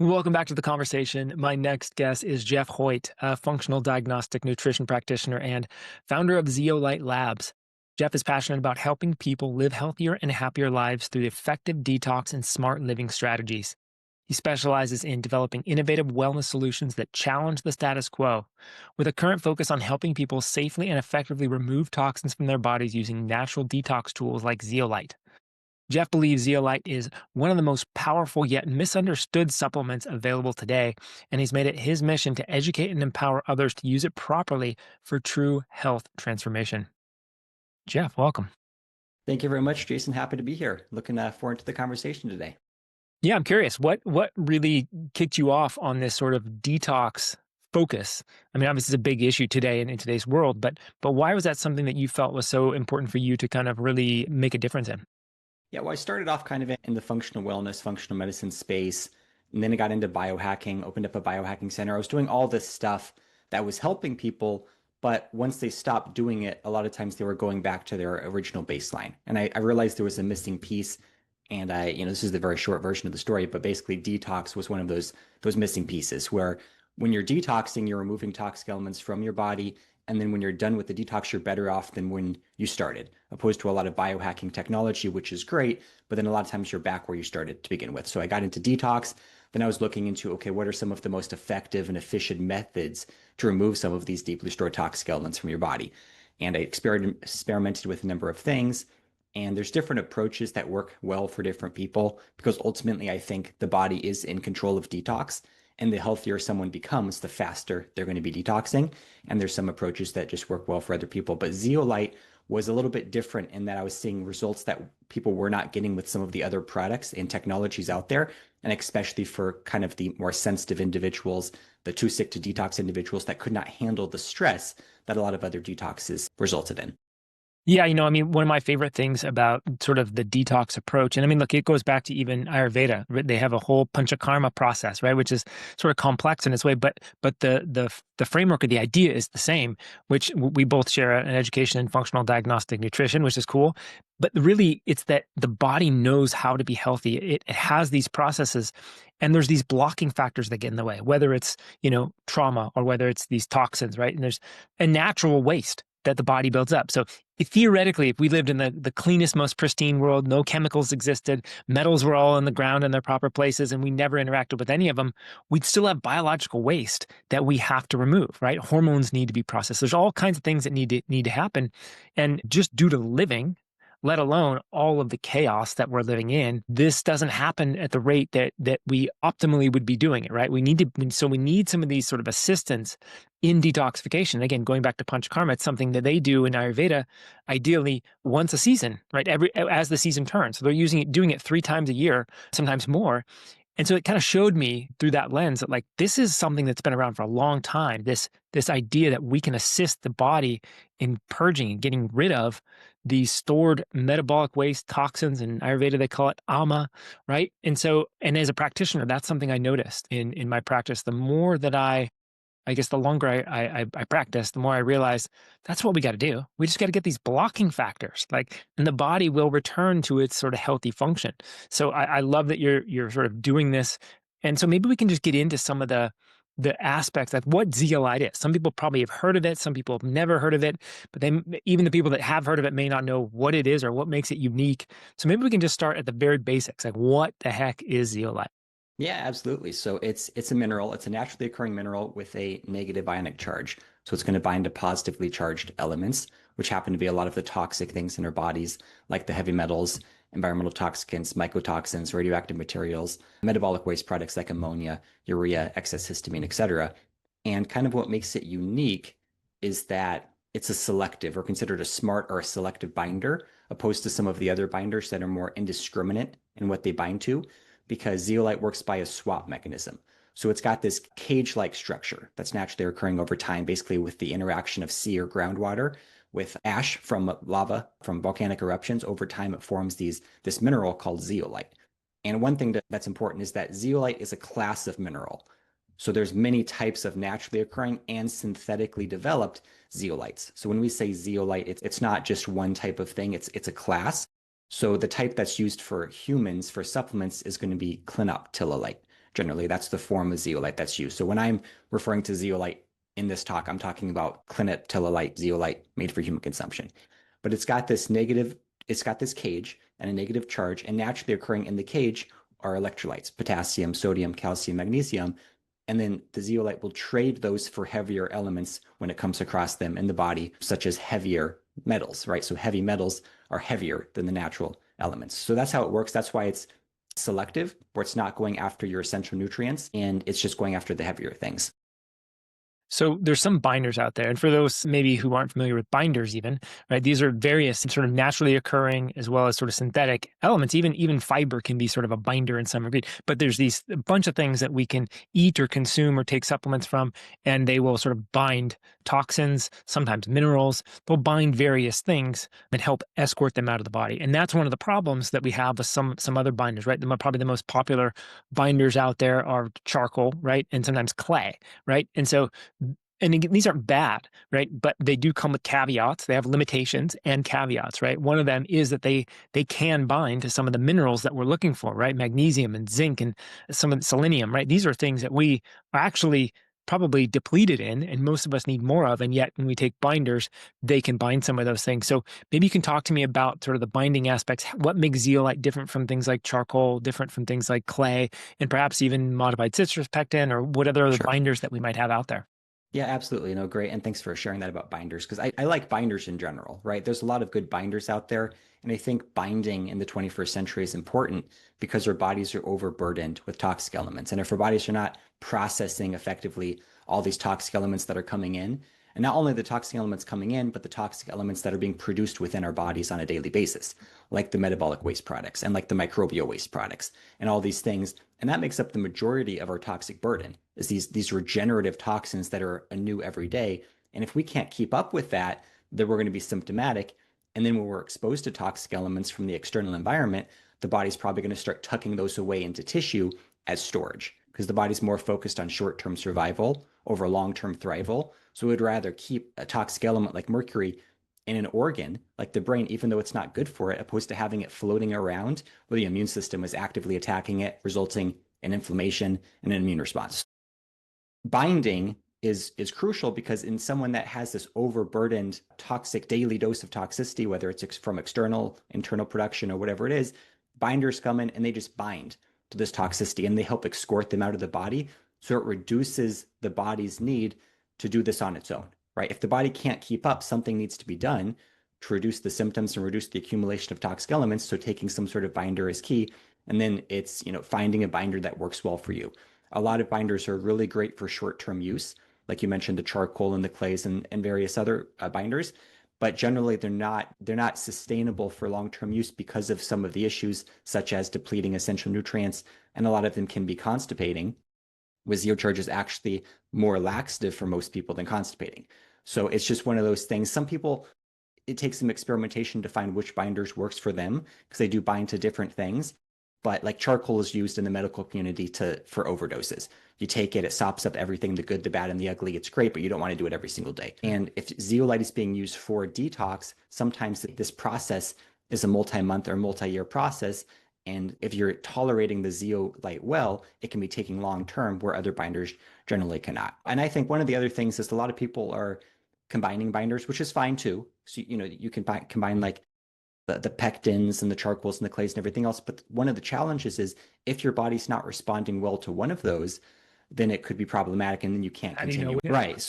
Welcome back to the conversation. My next guest is Jeff Hoyt, a functional diagnostic nutrition practitioner and founder of Zeolite Labs. Jeff is passionate about helping people live healthier and happier lives through effective detox and smart living strategies. He specializes in developing innovative wellness solutions that challenge the status quo, with a current focus on helping people safely and effectively remove toxins from their bodies using natural detox tools like Zeolite. Jeff believes zeolite is one of the most powerful yet misunderstood supplements available today, and he's made it his mission to educate and empower others to use it properly for true health transformation. Jeff, welcome. Thank you very much, Jason. Happy to be here. Looking forward to the conversation today. Yeah, I'm curious, what really kicked you off on this sort of detox focus? I mean, obviously it's a big issue today in today's world, but why was that something that you felt was so important for you to kind of really make a difference in? Yeah, well, I started off kind of in the functional wellness, functional medicine space, and then I got into biohacking, opened up a biohacking center. I was doing all this stuff that was helping people, but once they stopped doing it, a lot of times they were going back to their original baseline. And I realized there was a missing piece. And this is the very short version of the story, but basically detox was one of those missing pieces where when you're detoxing, you're removing toxic elements from your body. And then when you're done with the detox, you're better off than when you started, opposed to a lot of biohacking technology, which is great. But then a lot of times you're back where you started to begin with. So I got into detox. Then I was looking into, okay, what are some of the most effective and efficient methods to remove some of these deeply stored toxic elements from your body? And I experimented with a number of things. And there's different approaches that work well for different people because ultimately I think the body is in control of detox. And the healthier someone becomes, the faster they're going to be detoxing. And there's some approaches that just work well for other people. But zeolite was a little bit different in that I was seeing results that people were not getting with some of the other products and technologies out there. And especially for kind of the more sensitive individuals, the too sick to detox individuals that could not handle the stress that a lot of other detoxes resulted in. Yeah, I mean, one of my favorite things about sort of the detox approach, and I mean, look, it goes back to even Ayurveda. Right? They have a whole panchakarma process, right, which is sort of complex in its way, but the framework of the idea is the same, which we both share an education in functional diagnostic nutrition, which is cool. But really, it's that the body knows how to be healthy. It has these processes, and there's these blocking factors that get in the way, whether it's trauma or whether it's these toxins, right? And there's a natural waste that the body builds up. So theoretically, if we lived in the cleanest, most pristine world, no chemicals existed, metals were all in the ground in their proper places, and we never interacted with any of them, we'd still have biological waste that we have to remove, right? Hormones need to be processed. There's all kinds of things that need to happen. And just due to living, let alone all of the chaos that we're living in, this doesn't happen at the rate that we optimally would be doing it, right? We need some of these sort of assistance in detoxification. Again, going back to Panchakarma, it's something that they do in Ayurveda, ideally once a season, right? As the season turns. So they're doing it 3 times a year, sometimes more. And so it kind of showed me through that lens that like this is something that's been around for a long time. This idea that we can assist the body in purging and getting rid of these stored metabolic waste toxins. In Ayurveda they call it ama, right? And as a practitioner, that's something I noticed in my practice. The more that I guess the longer I practice, the more I realize that's what we got to do. We just got to get these blocking factors, and the body will return to its sort of healthy function. So I love that you're sort of doing this, and so maybe we can just get into some of the aspects of what zeolite is. Some people probably have heard of it, some people have never heard of it, but even the people that have heard of it may not know what it is or what makes it unique. So maybe we can just start at the very basics, like what the heck is zeolite? Yeah, absolutely. So it's a mineral. It's a naturally occurring mineral with a negative ionic charge. So it's going to bind to positively charged elements, which happen to be a lot of the toxic things in our bodies, like the heavy metals, environmental toxins, mycotoxins, radioactive materials, metabolic waste products like ammonia, urea, excess histamine, etc. And kind of what makes it unique is that it's a selective or considered a smart or a selective binder, opposed to some of the other binders that are more indiscriminate in what they bind to, because zeolite works by a swap mechanism. So it's got this cage-like structure that's naturally occurring over time, basically with the interaction of sea or groundwater with ash from lava from volcanic eruptions. Over time, it forms this mineral called zeolite. And one thing that's important is that zeolite is a class of mineral. So there's many types of naturally occurring and synthetically developed zeolites. So when we say zeolite, it's not just one type of thing, it's a class. So the type that's used for humans for supplements is going to be clinoptilolite. Generally, that's the form of zeolite that's used. So when I'm referring to zeolite in this talk, I'm talking about clinoptilolite zeolite made for human consumption. But it's got this cage and a negative charge, and naturally occurring in the cage are electrolytes, potassium, sodium, calcium, magnesium. And then the zeolite will trade those for heavier elements when it comes across them in the body, such as heavier metals, right? So heavy metals are heavier than the natural elements. So that's how it works. That's why it's selective, where it's not going after your essential nutrients and it's just going after the heavier things. So there's some binders out there. And for those maybe who aren't familiar with binders even, right, these are various sort of naturally occurring as well as sort of synthetic elements. Even fiber can be sort of a binder in some degree. But there's these a bunch of things that we can eat or consume or take supplements from, and they will sort of bind toxins, sometimes minerals. They'll bind various things and help escort them out of the body. And that's one of the problems that we have with some other binders, right? Probably the most popular binders out there are charcoal, right? And sometimes clay, right? And so and again, these aren't bad, right? But they do come with caveats. They have limitations and caveats, right? One of them is that they can bind to some of the minerals that we're looking for, right? Magnesium and zinc and some of the selenium, right? These are things that we are actually probably depleted in, and most of us need more of. And yet, when we take binders, they can bind some of those things. So maybe you can talk to me about sort of the binding aspects. What makes zeolite different from things like charcoal, different from things like clay, and perhaps even modified citrus pectin, or what other Sure. binders that we might have out there? Yeah, absolutely. No, great. And thanks for sharing that about binders because I like binders in general, right? There's a lot of good binders out there. And I think binding in the 21st century is important because our bodies are overburdened with toxic elements. And if our bodies are not processing effectively all these toxic elements that are coming in, and not only the toxic elements coming in, but the toxic elements that are being produced within our bodies on a daily basis, like the metabolic waste products and like the microbial waste products and all these things. And that makes up the majority of our toxic burden is these regenerative toxins that are anew every day. And if we can't keep up with that, then we're going to be symptomatic. And then when we're exposed to toxic elements from the external environment, the body's probably going to start tucking those away into tissue as storage because the body's more focused on short-term survival over long-term thrival. So we'd rather keep a toxic element like mercury in an organ like the brain, even though it's not good for it, opposed to having it floating around where the immune system is actively attacking it, resulting in inflammation and an immune response. Binding is crucial because in someone that has this overburdened toxic daily dose of toxicity, whether it's from external, internal production, or whatever it is, binders come in and they just bind to this toxicity and they help escort them out of the body. So it reduces the body's need to do this on its own, right? If the body can't keep up, something needs to be done to reduce the symptoms and reduce the accumulation of toxic elements. So taking some sort of binder is key. And then it's, finding a binder that works well for you. A lot of binders are really great for short-term use. Like you mentioned, the charcoal and the clays and various other binders, but generally they're not sustainable for long-term use because of some of the issues such as depleting essential nutrients, and a lot of them can be constipating. With Zeocharge is actually more laxative for most people than constipating. So it's just one of those things. Some people, it takes some experimentation to find which binders works for them because they do bind to different things. But like charcoal is used in the medical community for overdoses. You take it, it sops up everything, the good, the bad, and the ugly. It's great, but you don't want to do it every single day. And if zeolite is being used for detox, sometimes this process is a multi-month or multi-year process. And if you're tolerating the zeolite well, it can be taking long term where other binders generally cannot. And I think one of the other things is a lot of people are combining binders, which is fine too. So, you can combine like the pectins and the charcoals and the clays and everything else. But one of the challenges is if your body's not responding well to one of those, then it could be problematic and then you can't continue. Right.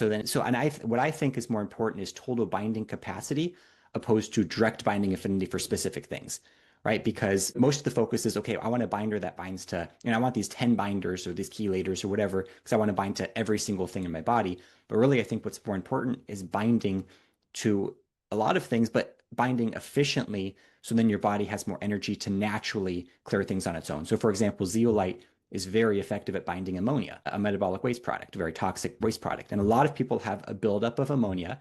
What I think is more important is total binding capacity opposed to direct binding affinity for specific things. Right. Because most of the focus is, okay, I want a binder that binds to, I want these 10 binders or these chelators or whatever, because I want to bind to every single thing in my body. But really, I think what's more important is binding to a lot of things, but binding efficiently so then your body has more energy to naturally clear things on its own. So for example, zeolite is very effective at binding ammonia, a metabolic waste product, a very toxic waste product. And a lot of people have a buildup of ammonia,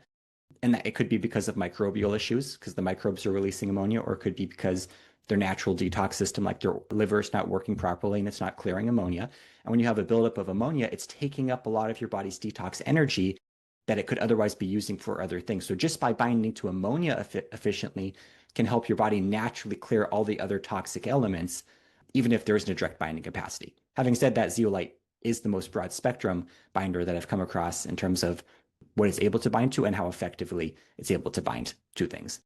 and that it could be because of microbial issues, because the microbes are releasing ammonia, or it could be because their natural detox system, like their liver is not working properly and it's not clearing ammonia. And when you have a buildup of ammonia, it's taking up a lot of your body's detox energy that it could otherwise be using for other things. So just by binding to ammonia efficiently can help your body naturally clear all the other toxic elements even if there isn't a direct binding capacity. Having said that, zeolite is the most broad spectrum binder that I've come across in terms of what it's able to bind to and how effectively it's able to bind to things.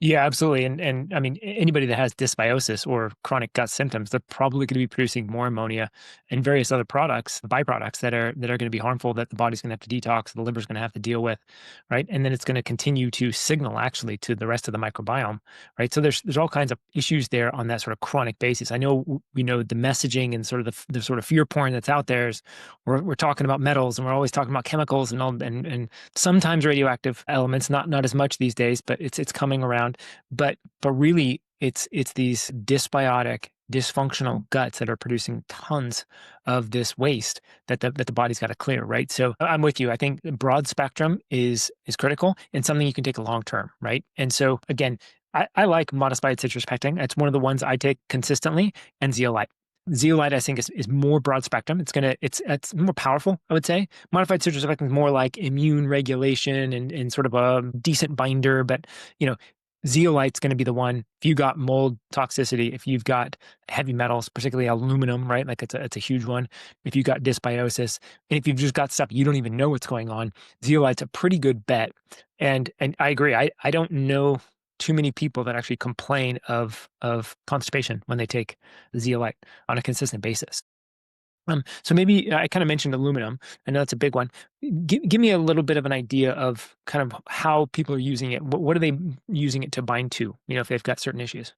Yeah, absolutely. And I mean, anybody that has dysbiosis or chronic gut symptoms, they're probably going to be producing more ammonia and various other products, byproducts that are going to be harmful that the body's going to have to detox, the liver's going to have to deal with, right? And then it's going to continue to signal actually to the rest of the microbiome, right? So there's all kinds of issues there on that sort of chronic basis. I know we know the messaging and sort of the sort of fear porn that's out there is we're talking about metals and we're always talking about chemicals and all and sometimes radioactive elements, not as much these days, but it's coming around. But really, it's these dysbiotic, dysfunctional guts that are producing tons of this waste that the body's got to clear, right? So I'm with you. I think broad spectrum is critical and something you can take long term, right? And so again, I like modified citrus pectin. That's one of the ones I take consistently, and zeolite. Zeolite, I think, is more broad spectrum. It's more powerful, I would say. Modified citrus pectin is more like immune regulation and sort of a decent binder, but you know, zeolite's going to be the one. If you got mold toxicity, if you've got heavy metals, particularly aluminum, right? Like it's a huge one. If you've got dysbiosis, and if you've just got stuff you don't even know what's going on, zeolite's a pretty good bet. And I agree. I don't know too many people that actually complain of constipation when they take zeolite on a consistent basis. So maybe I kind of mentioned aluminum. I know that's a big one. Give me a little bit of an idea of kind of how people are using it. What are they using it to bind to? You know, if they've got certain issues.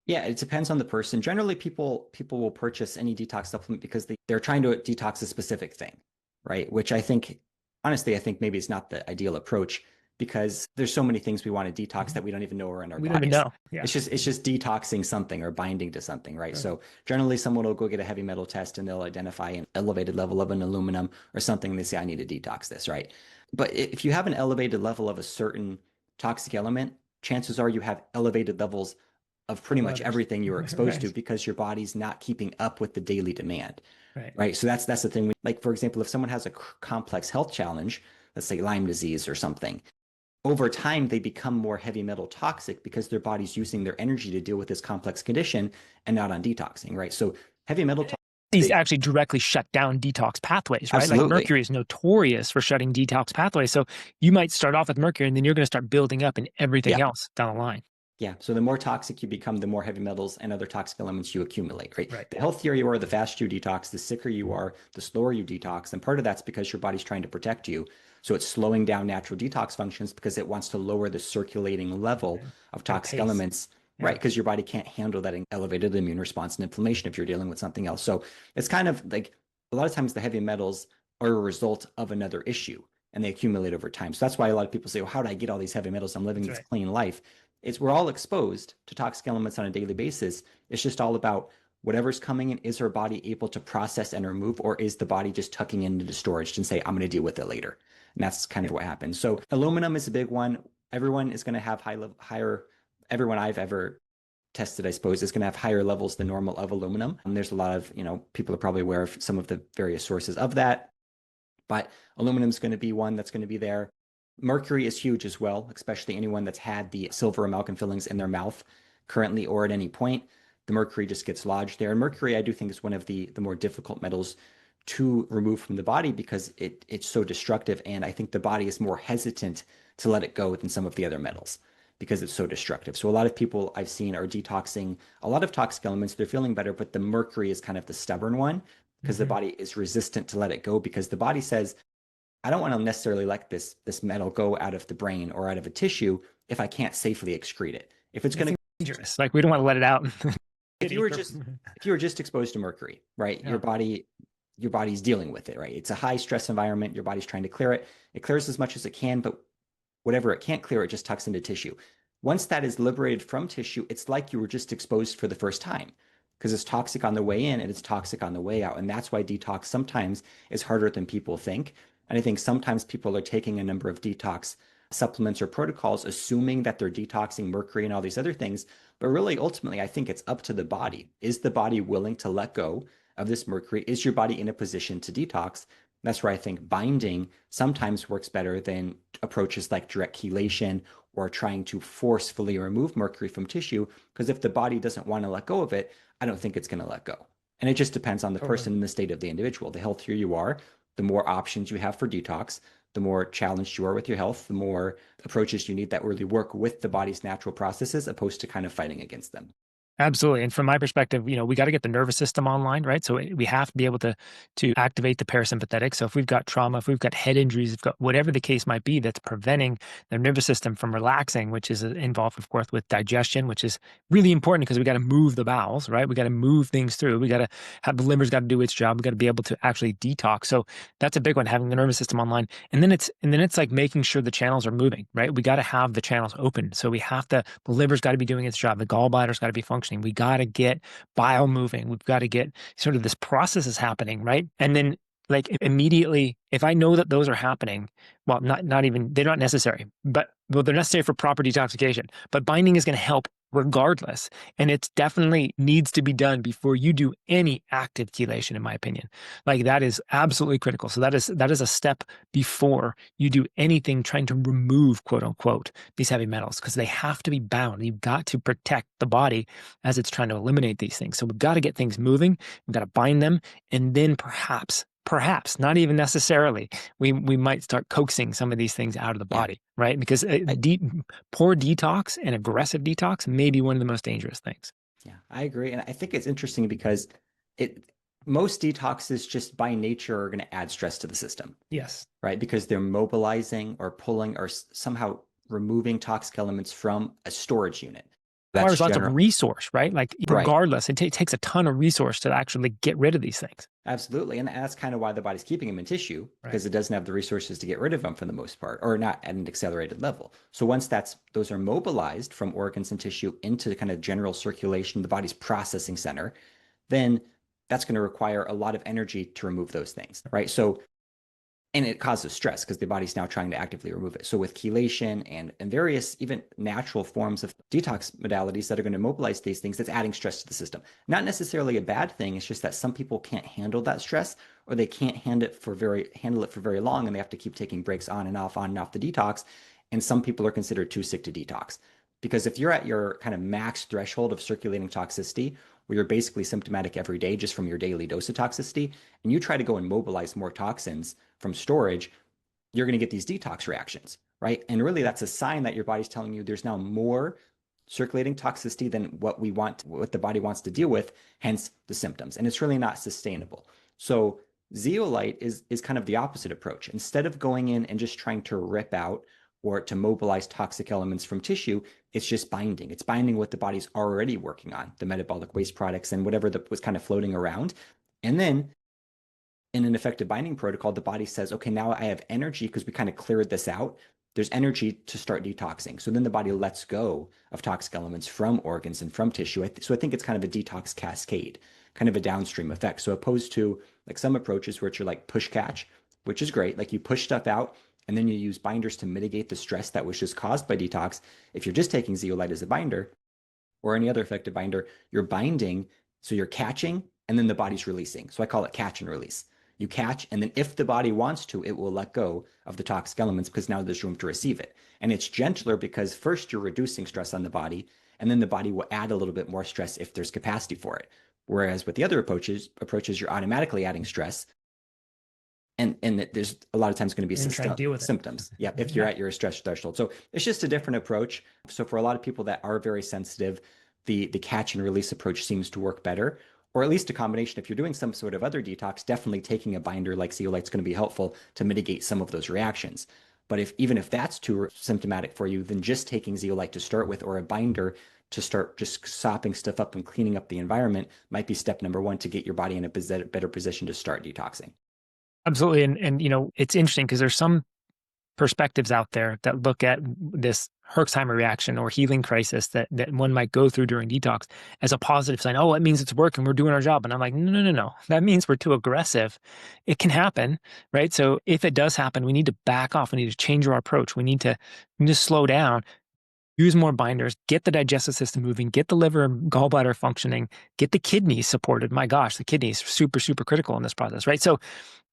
Yeah, it depends on the person. Generally, people will purchase any detox supplement because they're trying to detox a specific thing, right? Which I think, honestly, I think maybe it's not the ideal approach because there's so many things we want to detox that we don't even know are in our We don't even bodies. know. Yeah. It's just detoxing something or binding to something, right? So generally, someone will go get a heavy metal test and they'll identify an elevated level of an aluminum or something, and they say, "I need to detox this," right? But if you have an elevated level of a certain toxic element, chances are you have elevated levels of pretty Of much others. everything you were exposed to Right. because your body's not keeping up with the daily demand, Right. right? So that's the thing. Like, for example, if someone has a complex health challenge, let's say Lyme disease or something, over time they become more heavy metal toxic because their body's using their energy to deal with this complex condition and not on detoxing, right? So heavy metal These toxic, actually directly shut down detox pathways, right? Like absolutely. mercury is notorious for shutting detox pathways. So you might start off with mercury and then you're going to start building up in everything Yeah. else down the line. Yeah. So the more toxic you become, the more heavy metals and other toxic elements you accumulate, right? Right. The healthier you are, the faster you detox, the sicker you are, the slower you detox. And part of that's because your body's trying to protect you. So it's slowing down natural detox functions because it wants to lower the circulating level Right. of At a toxic pace. elements, right? Yeah. Because your body can't handle that elevated immune response and inflammation if you're dealing with something else. So it's kind of like a lot of times the heavy metals are a result of another issue and they accumulate over time. So that's why a lot of people say, well, how do I get all these heavy metals? I'm living That's this right. clean life. It's we're all exposed to toxic elements on a daily basis. It's just all about whatever's coming in, is our body able to process and remove, or is the body just tucking into storage and say, I'm going to deal with it later? And that's kind of Yep. what happens. So aluminum is a big one. Everyone is going to have higher, everyone I've ever tested, I suppose, is going to have higher levels than normal of aluminum. And there's a lot of, people are probably aware of some of the various sources of that, but aluminum is going to be one that's going to be there. Mercury is huge as well, especially anyone that's had the silver amalgam fillings in their mouth currently or at any point. The mercury just gets lodged there. And mercury, I do think, is one of the more difficult metals to remove from the body because it's so destructive. And I think the body is more hesitant to let it go than some of the other metals because it's so destructive. So a lot of people I've seen are detoxing a lot of toxic elements. They're feeling better, but the mercury is kind of the stubborn one because the Mm-hmm. body is resistant to let it go because the body says, I don't want to necessarily let this metal go out of the brain or out of a tissue if I can't safely excrete it. If it's It's going to dangerous. Like we don't want to let it out. if you were just if you were just exposed to mercury, right? Yeah. Your body's dealing with it, right? It's a high stress environment. Your body's trying to clear it. It clears as much as it can, but whatever it can't clear, it just tucks into tissue. Once that is liberated from tissue, it's like you were just exposed for the first time because it's toxic on the way in and it's toxic on the way out. And that's why detox sometimes is harder than people think. And I think sometimes people are taking a number of detox supplements or protocols, assuming that they're detoxing mercury and all these other things. But really, ultimately, I think it's up to the body. Is the body willing to let go of this mercury? Is your body in a position to detox? That's where I think binding sometimes works better than approaches like direct chelation or trying to forcefully remove mercury from tissue. Because if the body doesn't want to let go of it, I don't think it's going to let go. And it just depends on the Totally. person and the state of the individual. The healthier you are, the more options you have for detox, the more challenged you are with your health, the more approaches you need that really work with the body's natural processes opposed to kind of fighting against them. Absolutely. And from my perspective, we got to get the nervous system online, right? So we have to be able to activate the parasympathetic. So if we've got trauma, if we've got head injuries, if we've got whatever the case might be that's preventing the nervous system from relaxing, which is involved, of course, with digestion, which is really important because we got to move the bowels, right? We got to move things through. We got to have the liver's got to do its job. We got to be able to actually detox. So that's a big one, having the nervous system online. And then it's like making sure the channels are moving, right? We got to have the channels open. So we have to, the liver's got to be doing its job. The gallbladder's got to be functioning. We got to get bile moving. We've got to get sort of this process is happening, right? And then like immediately, if I know that those are happening, well, not even, they're not necessary, but well, they're necessary for proper detoxification. But binding is going to help regardless. And it's definitely needs to be done before you do any active chelation, in my opinion. Like that is absolutely critical. So that is a step before you do anything trying to remove, quote unquote, these heavy metals, because they have to be bound. You've got to protect the body as it's trying to eliminate these things. So we've got to get things moving. We've got to bind them, and then perhaps not even necessarily, we might start coaxing some of these things out of the Yeah. body, right? Because I, poor detox and aggressive detox may be one of the most dangerous things. yeah, I agree. And I think it's interesting because it most detoxes just by nature are going to add stress to the system, Yes. right? Because they're mobilizing or pulling or somehow removing toxic elements from a storage unit. That's Requires lots of general, resource, right? Like right? regardless, it takes a ton of resource to actually get rid of these things. Absolutely. And that's kind of why the body's keeping them in tissue Right. because it doesn't have the resources to get rid of them for the most part, or not at an accelerated level. So once those are mobilized from organs and tissue into kind of general circulation, the body's processing center, then that's going to require a lot of energy to remove those things, right? So and it causes stress because the body's now trying to actively remove it. So with chelation and various even natural forms of detox modalities that are going to mobilize these things, that's adding stress to the system. Not necessarily a bad thing. It's just that some people can't handle that stress, or they can't handle it for very long, and they have to keep taking breaks on and off the detox. And some people are considered too sick to detox. Because if you're at your kind of max threshold of circulating toxicity, where you're basically symptomatic every day just from your daily dose of toxicity, and you try to go and mobilize more toxins from storage, you're going to get these detox reactions, right? And really, that's a sign that your body's telling you there's now more circulating toxicity than what the body wants to deal with, hence the symptoms. And it's really not sustainable. So zeolite is kind of the opposite approach. Instead of going in and just trying to rip out or to mobilize toxic elements from tissue, it's just binding. It's binding what the body's already working on, the metabolic waste products and whatever that was kind of floating around. And then in an effective binding protocol, the body says, okay, now I have energy because we kind of cleared this out. There's energy to start detoxing. So then the body lets go of toxic elements from organs and from tissue. So I think it's kind of a detox cascade, kind of a downstream effect. So opposed to like some approaches which are like push catch, which is great. Like you push stuff out and then you use binders to mitigate the stress that was just caused by detox. If you're just taking zeolite as a binder or any other effective binder, you're binding. So you're catching and then the body's releasing. So I call it catch and release. You catch, and then if the body wants to, it will let go of the toxic elements because now there's room to receive it. And it's gentler because first you're reducing stress on the body, and then the body will add a little bit more stress if there's capacity for it. Whereas with the other approaches you're automatically adding stress, and there's a lot of times going to be And try and deal with it. symptoms. Yeah, if you're Yeah. at your stress threshold. So it's just a different approach. So for a lot of people that are very sensitive, the catch and release approach seems to work better, or at least a combination. If you're doing some sort of other detox, definitely taking a binder like zeolite is going to be helpful to mitigate some of those reactions. But even if that's too symptomatic for you, then just taking zeolite to start with or a binder to start just sopping stuff up and cleaning up the environment might be step number one to get your body in a better position to start detoxing. Absolutely. And it's interesting because there's some perspectives out there that look at this Herxheimer reaction or healing crisis that one might go through during detox as a positive sign. Oh, it means it's working. We're doing our job. And I'm like, no, no, no, no. That means we're too aggressive. It can happen, right? So if it does happen, we need to back off. We need to change our approach. We need to slow down, use more binders, get the digestive system moving, get the liver and gallbladder functioning, get the kidneys supported. My gosh, the kidneys are super, super critical in this process, right? So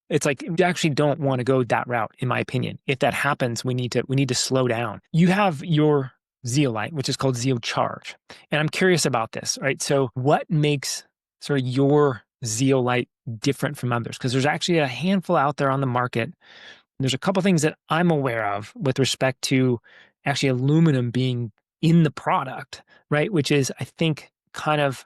it's like you actually don't want to go that route, in my opinion. If that happens, we need to slow down. You have your zeolite, which is called Zeocharge. And I'm curious about this, right? So what makes sort of your zeolite different from others? Because there's actually a handful out there on the market. There's a couple things that I'm aware of with respect to actually aluminum being in the product, right? Which is, I think, kind of,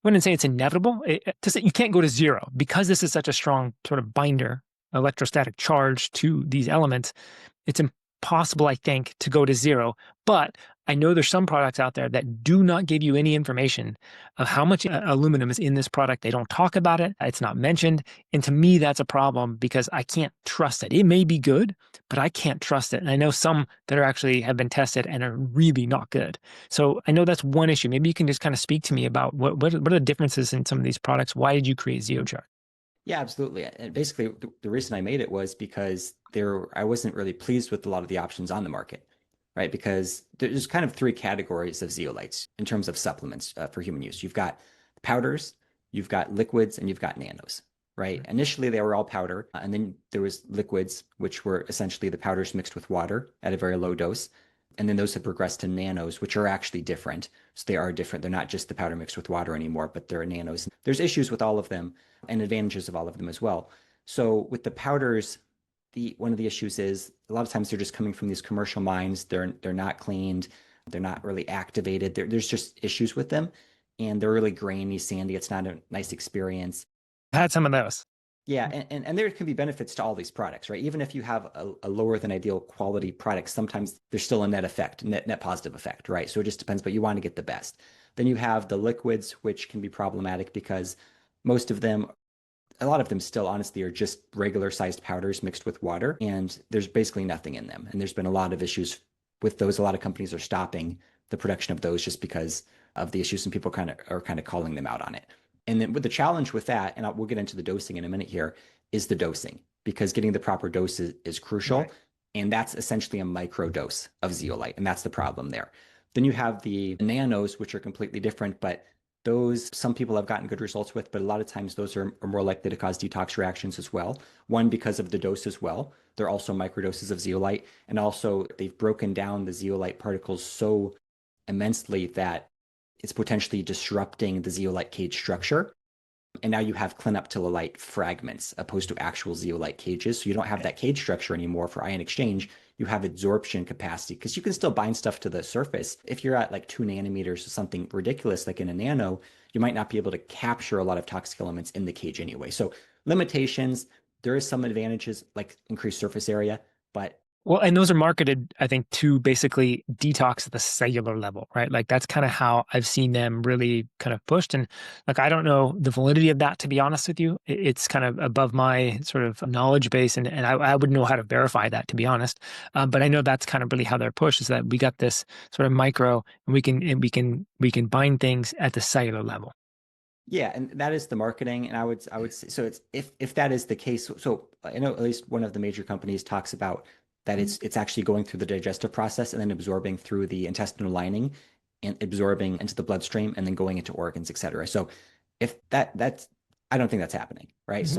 I wouldn't say it's inevitable. To say you can't go to zero because this is such a strong sort of binder, electrostatic charge to these elements. It's impossible, I think, to go to zero. But I know there's some products out there that do not give you any information of how much aluminum is in this product. They don't talk about it. It's not mentioned. And to me, that's a problem because I can't trust it. It may be good, but I can't trust it. And I know some that are actually have been tested and are really not good. So I know that's one issue. Maybe you can just kind of speak to me about what are the differences in some of these products? Why did you create Zeochart? Yeah, absolutely. And basically, the reason I made it was because I wasn't really pleased with a lot of the options on the market, right? Because there's kind of three categories of zeolites in terms of supplements for human use. You've got powders, you've got liquids, and you've got nanos, right? Initially, they were all powder, and then there was liquids, which were essentially the powders mixed with water at a very low dose. And then those have progressed to nanos, which are actually different. So they are different. They're not just the powder mixed with water anymore, but they're nanos. There's issues with all of them and advantages of all of them as well. So with the powders, one of the issues is a lot of times they're just coming from these commercial mines. They're not cleaned. They're not really activated. There's just issues with them, and they're really grainy, sandy. It's not a nice experience. I had some of those. Yeah, and there can be benefits to all these products, right? Even if you have a lower than ideal quality product, sometimes there's still a net effect, net positive effect, right? So it just depends, but you want to get the best. Then you have the liquids, which can be problematic because most of them, a lot of them still honestly are just regular sized powders mixed with water, and there's basically nothing in them. And there's been a lot of issues with those. A lot of companies are stopping the production of those just because of the issues, and people kind of calling them out on it. And then with the challenge with that, and we'll get into the dosing in a minute here, is the dosing because getting the proper dose is crucial. Right. And that's essentially a micro dose of zeolite. And that's the problem there. Then you have the nanos, which are completely different, but those some people have gotten good results with, but a lot of times those are more likely to cause detox reactions as well. One, because of the dose as well. They're also microdoses of zeolite. And also, they've broken down the zeolite particles so immensely that it's potentially disrupting the zeolite cage structure. And now you have clinoptilolite fragments opposed to actual zeolite cages. So you don't have that cage structure anymore for ion exchange. You have absorption capacity because you can still bind stuff to the surface. If you're at like 2 nanometers or something ridiculous like in a nano, you might not be able to capture a lot of toxic elements in the cage anyway. So limitations, there is some advantages like increased surface area, but Well, and those are marketed, I think, to basically detox at the cellular level, right? Like that's kind of how I've seen them really kind of pushed. And like, I don't know the validity of that, to be honest with you. It's kind of above my sort of knowledge base, and I wouldn't know how to verify that, to be honest. But I know that's kind of really how they're pushed is that we got this sort of micro, and we can bind things at the cellular level. yeah, and that is the marketing. And I would say so it's if that is the case, so I know at least one of the major companies talks about that it's actually going through the digestive process and then absorbing through the intestinal lining and absorbing into the bloodstream and then going into organs, et cetera. So if that's I don't think that's happening, right? So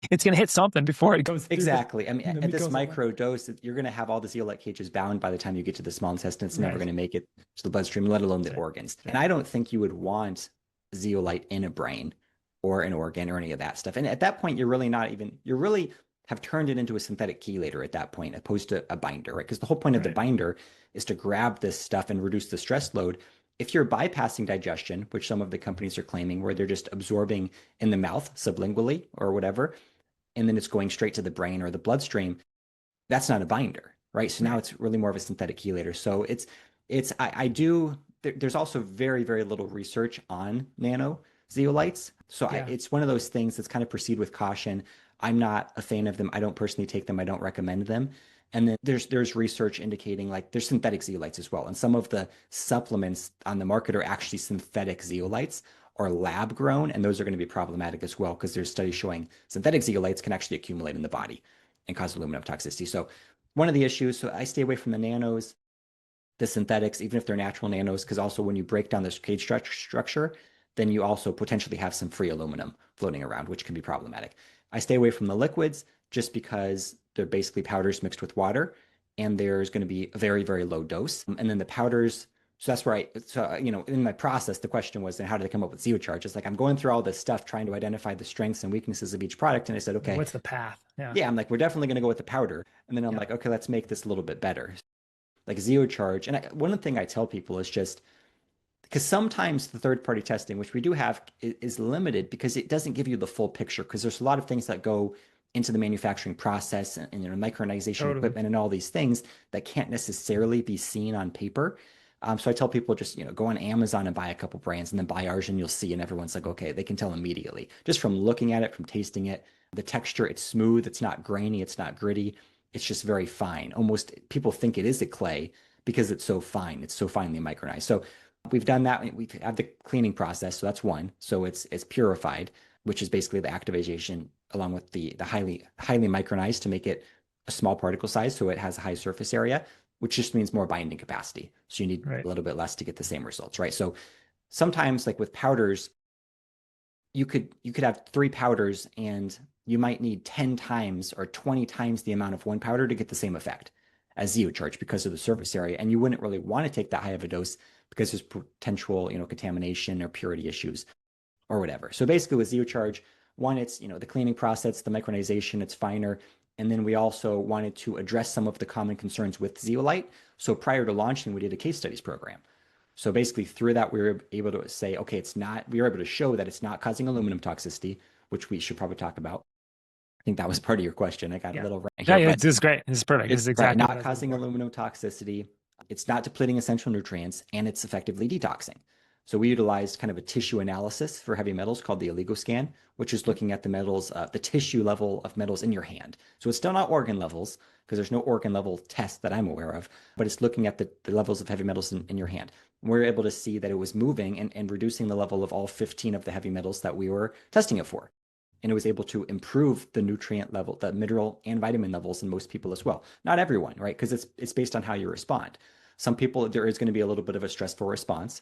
It's going to hit something before it goes through exactly. I mean, the at this mucosal micro dose, you're going to have all the zeolite cages bound by the time you get to the small intestine. It's never Right. going to make it to the bloodstream, let alone the Right. organs. Right. And I don't think you would want zeolite in a brain or an organ or any of that stuff. And at that point, you're really have turned it into a synthetic chelator at that point, opposed to a binder, right? Because the whole point of the Right. binder is to grab this stuff and reduce the stress load. If you're bypassing digestion, which some of the companies are claiming, where they're just absorbing in the mouth sublingually or whatever, and then it's going straight to the brain or the bloodstream, that's not a binder, right? So now Right. it's really more of a synthetic chelator. So I do, there's also very, very little research on nano zeolites. So Yeah. it's one of those things that's kind of proceed with caution. I'm not a fan of them. I don't personally take them. I don't recommend them. And then there's research indicating like there's synthetic zeolites as well. And some of the supplements on the market are actually synthetic zeolites or lab grown, and those are going to be problematic as well because there's studies showing synthetic zeolites can actually accumulate in the body and cause aluminum toxicity. So one of the issues, so I stay away from the nanos, the synthetics, even if they're natural nanos, because also when you break down this cage structure, then you also potentially have some free aluminum floating around, which can be problematic. I stay away from the liquids just because they're basically powders mixed with water. and there's going to be a very, very low dose. And then the powders, so that's where in my process, the question was, then how did I come up with Zeocharge? It's like I'm going through all this stuff trying to identify the strengths and weaknesses of each product. And I said, okay, What's the path? Yeah. yeah, I'm like, we're definitely going to go with the powder. And then I'm Yeah. like, okay, let's make this a little bit better. Like Zeocharge. And one thing I tell people is just because sometimes the third party testing, which we do have, is limited because it doesn't give you the full picture. Because there's a lot of things that go into the manufacturing process and micronization Totally. equipment and all these things that can't necessarily be seen on paper. So I tell people just go on Amazon and buy a couple brands and then buy ours and you'll see. And everyone's like, okay, they can tell immediately just from looking at it, from tasting it, the texture. It's smooth. It's not grainy. It's not gritty. It's just very fine. Almost people think it is a clay because it's so fine. It's so finely micronized. So we've done that. We have the cleaning process, so that's one. So it's purified, which is basically the activation along with the highly micronized to make it a small particle size, so it has a high surface area, which just means more binding capacity. So you need Right. a little bit less to get the same results, right? So sometimes, like with powders, you could have three powders and you might need 10 times or 20 times the amount of one powder to get the same effect as Zeocharge because of the surface area. And you wouldn't really want to take that high of a dose because there's potential, contamination or purity issues or whatever. So basically with Zeocharge, one, it's, the cleaning process, the micronization, it's finer. And then we also wanted to address some of the common concerns with Zeolite. So prior to launching, we did a case studies program. So basically through that, we were able to say, okay, we were able to show that it's not causing aluminum toxicity, which we should probably talk about. I think that was part of your question. I got a Yeah. little rant Yeah. here, Yeah. but This is great. This is perfect. This it's is right, exactly what not I was looking causing for. aluminum toxicity. It's not depleting essential nutrients, and it's effectively detoxing. So we utilized kind of a tissue analysis for heavy metals called the OligoScan, which is Yep. looking at the metals, the tissue level of metals in your hand. So it's still not organ levels because there's no organ level test that I'm aware of, but it's looking at the levels of heavy metals in your hand. And we were able to see that it was moving and reducing the level of all 15 of the heavy metals that we were testing it for, and it was able to improve the nutrient level, the mineral and vitamin levels in most people as well. Not everyone, right? Because it's based on how you respond. Some people, there is going to be a little bit of a stressful response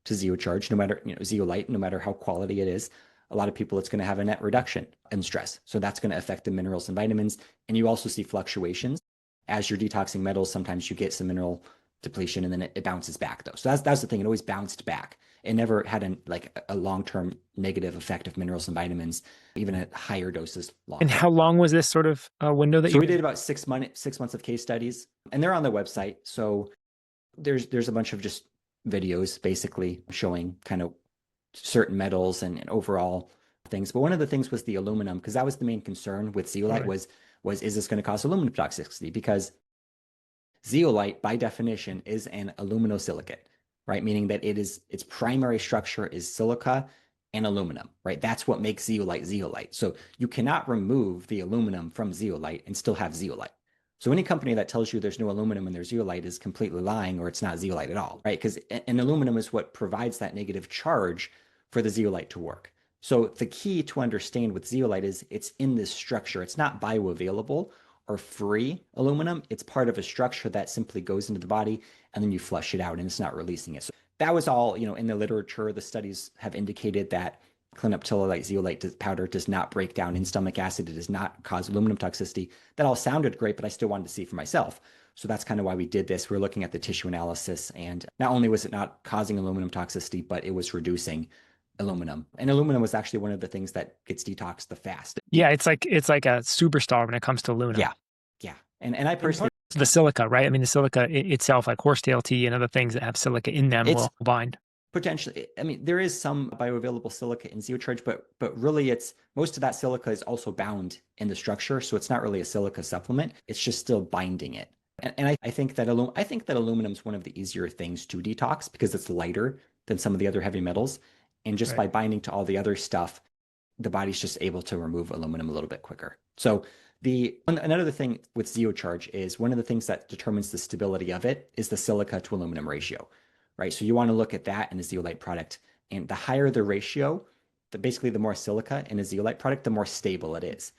to Zeocharge, no matter, Zeolite, no matter how quality it is. A lot of people, it's going to have a net reduction in stress. So that's going to affect the minerals and vitamins. And you also see fluctuations as you're detoxing metals. Sometimes you get some mineral depletion and then it bounces back though. So that's the thing. It always bounced back. It never had a long-term negative effect of minerals and vitamins, even at higher doses long And term. how long was this sort of window that So you we did did? about 6 months of case studies, and they're on the website. So there's a bunch of just videos basically showing kind of certain metals and overall things. But one of the things was the aluminum, because that was the main concern with zeolite Totally. was is this going to cause aluminum toxicity? Because zeolite, by definition, is an aluminosilicate, right? Meaning that its primary structure is silica and aluminum, right? That's what makes zeolite zeolite. So you cannot remove the aluminum from zeolite and still have zeolite. So any company that tells you there's no aluminum in their zeolite is completely lying, or it's not zeolite at all, right? Because an aluminum is what provides that negative charge for the zeolite to work. So the key to understand with zeolite is it's in this structure. It's not bioavailable or free aluminum. It's part of a structure that simply goes into the body and then you flush it out and it's not releasing it. So that was all, in the literature. The studies have indicated that clinoptilolite zeolite powder does not break down in stomach acid. It does not cause aluminum toxicity. That all sounded great, but I still wanted to see for myself. So that's kind of why we did this. We're looking at the tissue analysis, and not only was it not causing aluminum toxicity, but it was reducing aluminum. And aluminum was actually one of the things that gets detoxed the fastest. Yeah, it's like a superstar when it comes to aluminum. Yeah. Yeah. And I And personally, the silica, right? I mean, the silica itself, like horsetail tea and other things that have silica in them, it's will bind. potentially, I mean, there is some bioavailable silica in Zeocharge, but really it's most of that silica is also bound in the structure. So it's not really a silica supplement. It's just still binding it. And I think that aluminum is one of the easier things to detox because it's lighter than some of the other heavy metals. And just Right. by binding to all the other stuff, the body's just able to remove aluminum a little bit quicker. So another thing with Zeocharge is one of the things that determines the stability of it is the silica to aluminum ratio, right? So you want to look at that in a zeolite product, and the higher the ratio, basically the more silica in a zeolite product, the more stable it is,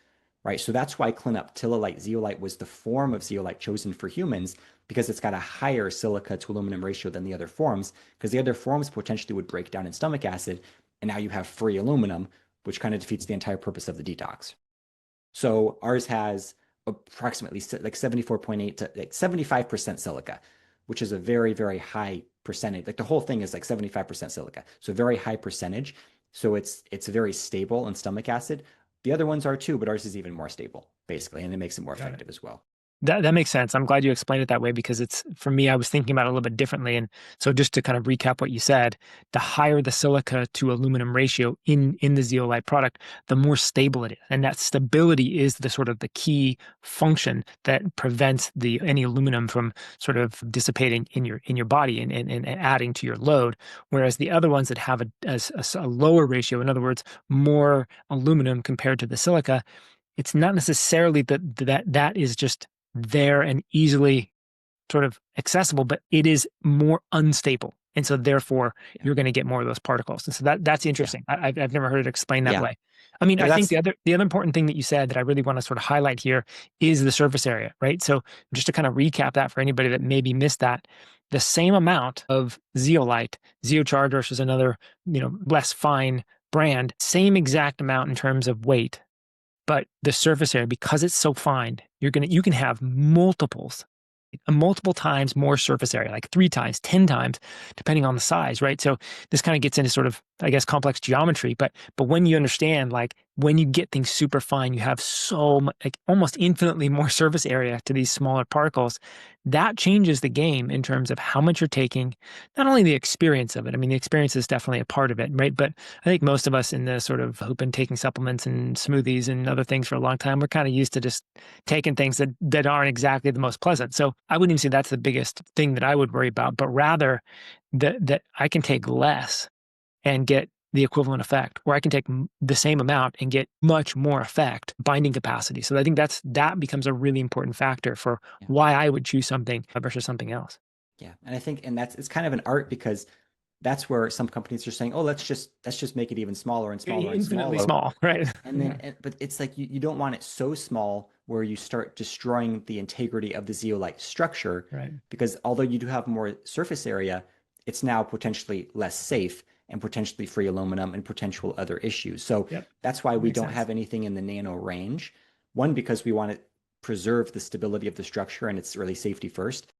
right? So that's why clinoptilolite zeolite was the form of zeolite chosen for humans, because it's got a higher silica to aluminum ratio than the other forms, because the other forms potentially would break down in stomach acid, and now you have free aluminum, which kind of defeats the entire purpose of the detox. So ours has approximately like 74.8 to like 75% silica, which is a very, very high percentage. Like the whole thing is like 75% silica. So very high percentage. So it's very stable in stomach acid. The other ones are too, but ours is even more stable, basically, and it makes it more Got it. effective as well. That makes sense. I'm glad you explained it that way because it's for me, I was thinking about it a little bit differently. And so just to kind of recap what you said, the higher the silica to aluminum ratio in the zeolite product, the more stable it is. And that stability is the sort of the key function that prevents the any aluminum from sort of dissipating in your body and adding to your load. Whereas the other ones that have a lower ratio, in other words, more aluminum compared to the silica, it's not necessarily that is just there and easily sort of accessible, but it is more unstable. And so therefore Yeah. you're going to get more of those particles. And so that's Yeah. interesting. I've never heard it explained that Yeah. way. I mean, No, I think that's the other important thing that you said that I really want to sort of highlight here is the surface area, right? So just to kind of recap that for anybody that maybe missed that, the same amount of zeolite, Zeocharge versus another, less fine brand, same exact amount in terms of weight, but the surface area, because it's so fine, you can have multiple times more surface area, like 3 times, 10 times, depending on the size, right? So this kind of gets into sort of, I guess, complex geometry, but when you understand, like when you get things super fine, you have so much, like almost infinitely more surface area to these smaller particles. That changes the game in terms of how much you're taking, not only the experience of it. I mean, the experience is definitely a part of it, right? But I think most of us in the sort of who've been taking supplements and smoothies and other things for a long time, we're kind of used to just taking things that aren't exactly the most pleasant. So I wouldn't even say that's the biggest thing that I would worry about, but rather that I can take less and get the equivalent effect, or I can take the same amount and get much more effect binding capacity. So I think that becomes a really important factor for yeah. why I would choose something versus something else. Yeah. And I think, and that's, it's kind of an art because that's where some companies are saying, oh, let's just make it even smaller and smaller and Infinitely smaller. small, right? And then, but it's like you don't want it so small where you start destroying the integrity of the zeolite structure, Right. because although you do have more surface area, it's now potentially less safe and potentially free aluminum and potential other issues. So Yep. that's why we Makes don't sense. have anything in the nano range. One, because we want to preserve the stability of the structure and it's really safety first.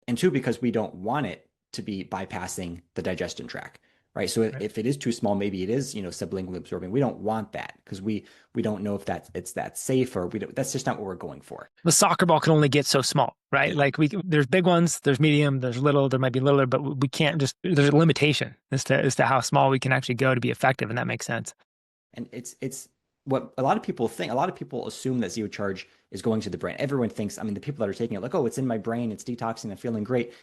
And two, because we don't want it to be bypassing the digestion tract, right? So Right. if it is too small, maybe it is, sublingually absorbing. We don't want that because we don't know if it's that safe, or we don't, that's just not what we're going for. The soccer ball can only get so small, right? Yeah. Like there's big ones, there's medium, there's little, there might be littler, but we can't just, there's a limitation as to how small we can actually go to be effective. And that makes sense. And it's what a lot of people think. A lot of people assume that Zeocharge is going to the brain. Everyone thinks, I mean, the people that are taking it, like, oh, it's in my brain, it's detoxing, I'm feeling great.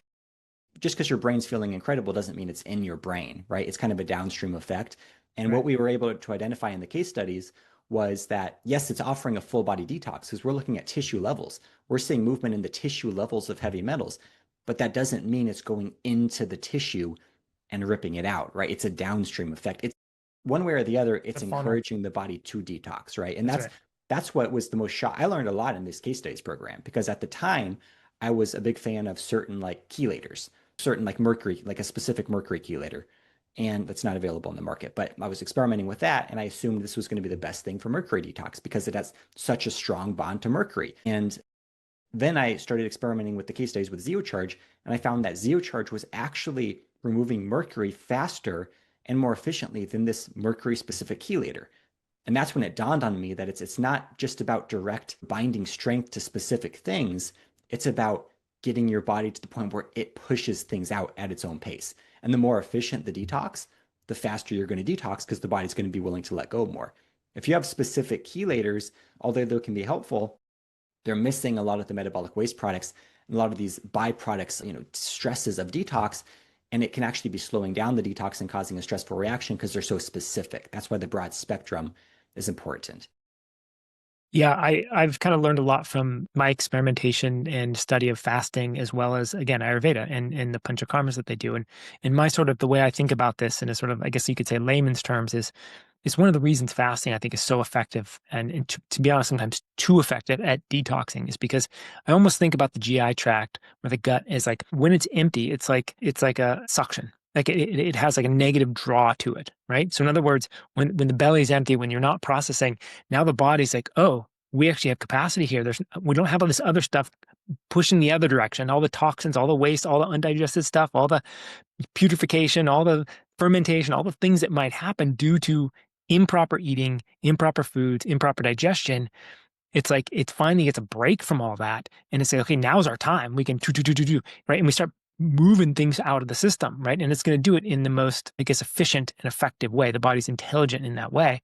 Just because your brain's feeling incredible doesn't mean it's in your brain, right? It's kind of a downstream effect. And Right. what we were able to identify in the case studies was that, yes, it's offering a full body detox because we're looking at tissue levels. We're seeing movement in the tissue levels of heavy metals, but that doesn't mean it's going into the tissue and ripping it out, right? It's a downstream effect. It's one way or the other, The it's funnel. encouraging the body to detox, right? And That's that's right. that's what was the most shock. I learned a lot in this case studies program because at the time I was a big fan of certain like chelators, certain like mercury, like a specific mercury chelator, and that's not available in the market. But I was experimenting with that, and I assumed this was going to be the best thing for mercury detox because it has such a strong bond to mercury. And then I started experimenting with the case studies with Zeocharge, and I found that Zeocharge was actually removing mercury faster and more efficiently than this mercury specific chelator. And that's when it dawned on me that it's not just about direct binding strength to specific things. It's about getting your body to the point where it pushes things out at its own pace. And the more efficient the detox, the faster you're going to detox because the body's going to be willing to let go more. If you have specific chelators, although they can be helpful, they're missing a lot of the metabolic waste products, and a lot of these byproducts, stresses of detox, and it can actually be slowing down the detox and causing a stressful reaction because they're so specific. That's why the broad spectrum is important. Yeah, I've kind of learned a lot from my experimentation and study of fasting, as well as again Ayurveda and the panchakarmas that they do. And my sort of the way I think about this in a sort of, I guess you could say, layman's terms is one of the reasons fasting I think is so effective, and to be honest, sometimes too effective at detoxing, is because I almost think about the GI tract or the gut as like when it's empty, it's like a suction. Like it has like a negative draw to it, right? So in other words, when the belly's empty, when you're not processing, now the body's like, oh, we actually have capacity here. We don't have all this other stuff pushing the other direction, all the toxins, all the waste, all the undigested stuff, all the putrefaction, all the fermentation, all the things that might happen due to improper eating, improper foods, improper digestion. It's like it finally gets a break from all that, and it's like, okay, now's our time. We can do, right? And we start moving things out of the system, right? And it's going to do it in the most, I guess, efficient and effective way. The body's intelligent in that way.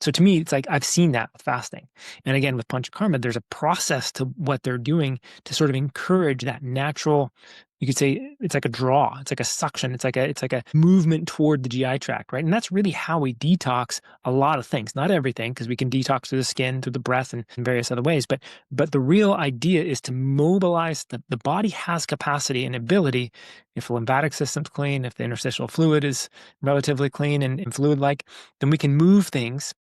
So to me, it's like I've seen that with fasting. And again, with Panchakarma, there's a process to what they're doing to sort of encourage that natural, you could say it's like a draw, it's like a suction, it's like a movement toward the GI tract, right? And that's really how we detox a lot of things, not everything, because we can detox through the skin, through the breath, and in various other ways. But the real idea is to mobilize the body has capacity and ability. If the lymphatic system's clean, if the interstitial fluid is relatively clean and fluid-like, then we can move things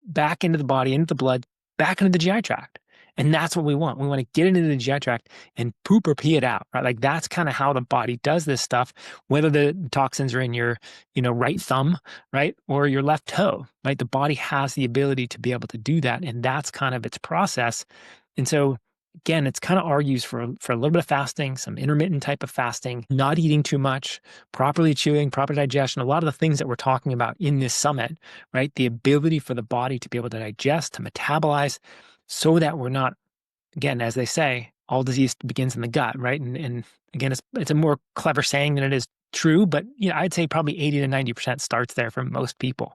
back into the body, into the blood, back into the GI tract. And that's what we want. We want to get it into the GI tract and poop or pee it out, right? Like that's kind of how the body does this stuff, whether the toxins are in your, right thumb, right? Or your left toe, right? The body has the ability to be able to do that. And that's kind of its process. And so again, it's kind of argues for a little bit of fasting, some intermittent type of fasting, not eating too much, properly chewing, proper digestion, a lot of the things that we're talking about in this summit, right? The ability for the body to be able to digest, to metabolize, so that we're not, again, as they say, all disease begins in the gut, right? And again, it's a more clever saying than it is true, but I'd say probably 80 to 90% starts there for most people,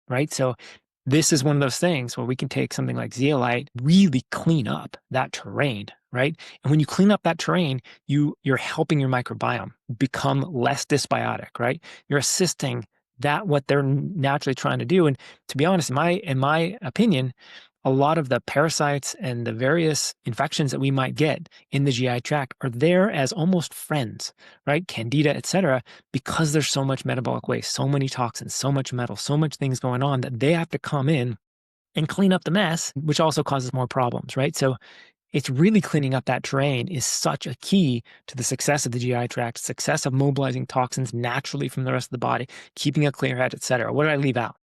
right? So this is one of those things where we can take something like zeolite, really clean up that terrain, right? And when you clean up that terrain, you're helping your microbiome become less dysbiotic, right? You're assisting that what they're naturally trying to do. And to be honest, in my opinion, a lot of the parasites and the various infections that we might get in the GI tract are there as almost friends, right? Candida, et cetera, because there's so much metabolic waste, so many toxins, so much metal, so much things going on that they have to come in and clean up the mess, which also causes more problems, right? So it's really cleaning up that terrain is such a key to the success of the GI tract, success of mobilizing toxins naturally from the rest of the body, keeping a clear head, et cetera. What did I leave out?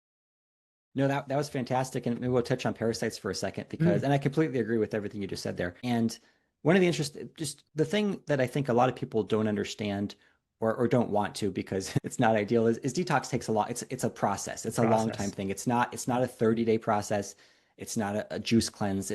No, that was fantastic. And maybe we'll touch on parasites for a second because, and I completely agree with everything you just said there. And one of the just the thing that I think a lot of people don't understand or don't want to because it's not ideal is detox takes a lot. It's a process. It's a long time thing. It's not a 30-day process. It's not a juice cleanse.